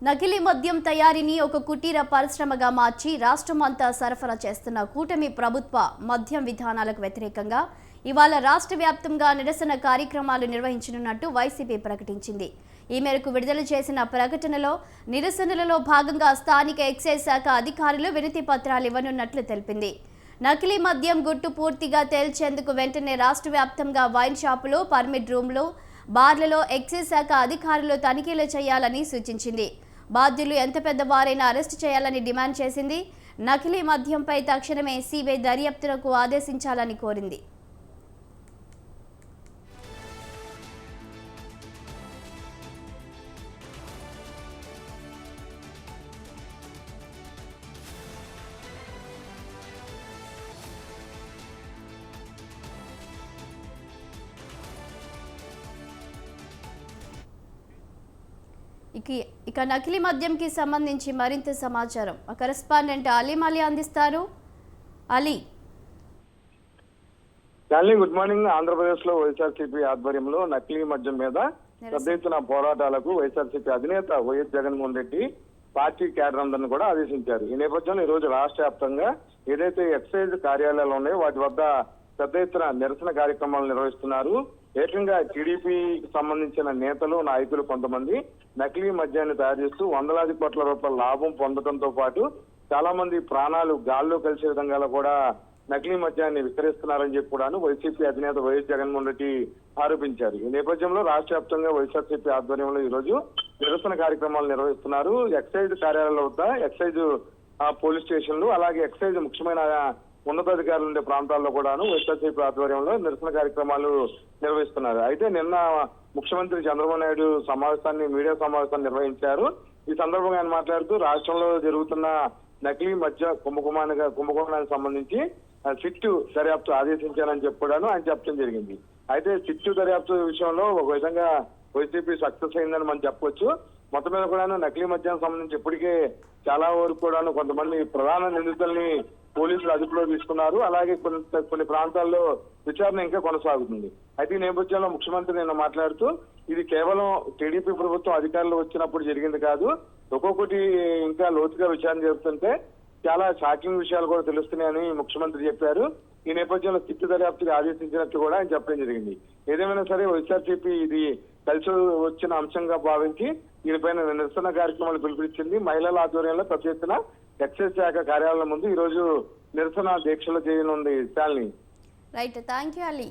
నకిలీ మద్యం తయారీని ఒక కుటీర పరిశ్రమగా మార్చి రాష్ట్రమంతా సరఫరా చేస్తున్న కూటమి ప్రభుత్వ మద్యం విధానాలకు వ్యతిరేకంగా ఇవాళ రాష్ట్ర వ్యాప్తంగా నిరసన కార్యక్రమాలు నిర్వహించనున్నట్టు వైసీపీ ప్రకటించింది. ఈ మేరకు విడుదల చేసిన ప్రకటనలో నిరసనలలో భాగంగా స్థానిక ఎక్సైజ్ శాఖ అధికారులు వినతి పత్రాలు ఇవ్వనున్నట్లు తెలిపింది. నకిలీ మద్యం గుట్టు పూర్తిగా తేల్చేందుకు వెంటనే రాష్ట్ర వ్యాప్తంగా వైన్ షాపులు, పర్మిట్ రూమ్లు, బార్లలో ఎక్సైజ్ శాఖ అధికారులు తనిఖీలు చేయాలని సూచించింది. బాధ్యులు ఎంత పెద్దవారైనా అరెస్టు చేయాలని డిమాండ్ చేసింది. నకిలీ మద్యంపై తక్షణమే సిబిఐ దర్యాప్తునకు ఆదేశించాలని కోరింది. ఇక నకిలీ మద్యంకి సంబంధించి మరింత సమాచారం మా కరెస్పాండెంట్ అలీ అందిస్తారు. Ali, good morning. ఆంధ్రప్రదేశ్ లో వైఎస్ఆర్సీపీ ఆధ్వర్యంలో నకిలీ మద్యం మీద పెద్ద ఎత్తున పోరాటాలకు వైఎస్ఆర్సీపీ అధినేత YS Jaganmohan Reddy party cadre అందరిని కూడా ఆదేశించారు. ఈ నేపథ్యంలో ఈ రోజు రాష్ట్ర వ్యాప్తంగా ఏదైతే ఎక్సైజ్ కార్యాలయాలు ఉన్నాయో వాటి వద్ద పెద్ద ఎత్తున నిరసన కార్యక్రమాలు నిర్వహిస్తున్నారు. ఏకంగా టీడీపీకి సంబంధించిన నేతలు, నాయకులు కొంతమంది నకిలీ మద్యాన్ని తయారు చేస్తూ వందలాది కోట్ల రూపాయల లాభం పొందడంతో పాటు చాలా మంది ప్రాణాలు గాల్లో కలిసే విధంగా కూడా నకిలీ మద్యాన్ని విక్రయిస్తున్నారని చెప్పి కూడాను వైసీపీ అధినేత వైఎస్ జగన్మోహన్ రెడ్డి ఆరోపించారు. ఈ నేపథ్యంలో రాష్ట్ర వ్యాప్తంగా వైఎస్ఆర్సీపీ ఆధ్వర్యంలో ఈ రోజు నిరసన కార్యక్రమాలు నిర్వహిస్తున్నారు. ఎక్సైజ్ కార్యాలయాల వద్ద, ఎక్సైజ్ పోలీస్ స్టేషన్లు, అలాగే ఎక్సైజ్ ముఖ్యమైన ఉన్నతాధికారులు ఉండే ప్రాంతాల్లో కూడాను వైఎస్ఆర్సీపీ ఆధ్వర్యంలో నిరసన కార్యక్రమాలు నిర్వహిస్తున్నారు. అయితే నిన్న ముఖ్యమంత్రి చంద్రబాబు నాయుడు మీడియా సమావేశాన్ని నిర్వహించారు. ఈ సందర్భంగా ఆయన మాట్లాడుతూ రాష్ట్రంలో జరుగుతున్న నకిలీ మద్య కుంభకోణానికి సంబంధించి సిట్టు దర్యాప్తు ఆదేశించారని చెప్పడాను ఆయన చెప్పడం జరిగింది. అయితే సిట్టు దర్యాప్తు విషయంలో ఒక విధంగా వైసీపీ సక్సెస్ అయిందని మనం చెప్పొచ్చు. మొత్తం మీద కూడాను నకిలీ మద్యానికి సంబంధించి ఇప్పటికే చాలా వరకు కూడాను కొంతమంది ప్రధాన నిందితుల్ని పోలీసులు అదుపులో తీసుకున్నారు. అలాగే కొన్ని ప్రాంతాల్లో విచారణ ఇంకా కొనసాగుతుంది. అయితే ఈ నేపథ్యంలో ముఖ్యమంత్రి నిన్న మాట్లాడుతూ ఇది కేవలం టీడీపీ ప్రభుత్వం అధికారులు వచ్చినప్పుడు జరిగింది కాదు, ఒక్కొక్కటి ఇంకా లోతుగా విచారణ జరుగుతుంటే చాలా షాకింగ్ విషయాలు కూడా తెలుస్తున్నాయని ముఖ్యమంత్రి చెప్పారు. ఈ నేపథ్యంలో సిట్టు దర్యాప్తుకి ఆదేశించినట్టు కూడా ఆయన చెప్పడం జరిగింది. ఏదేమైనా సరే వైఎస్ఆర్సీపీ ఇది కలిసి వచ్చిన అంశంగా భావించి దీనిపైన నిరసన కార్యక్రమాలు పిలుపునిచ్చింది. మహిళల ఆధ్వర్యంలో పెద్ద ఎత్తున ఎక్సైజ్ శాఖ కార్యాలయం ముందు ఈ రోజు నిరసన దీక్షలు చేయనుంది. Shalini. Right, thank you Ali.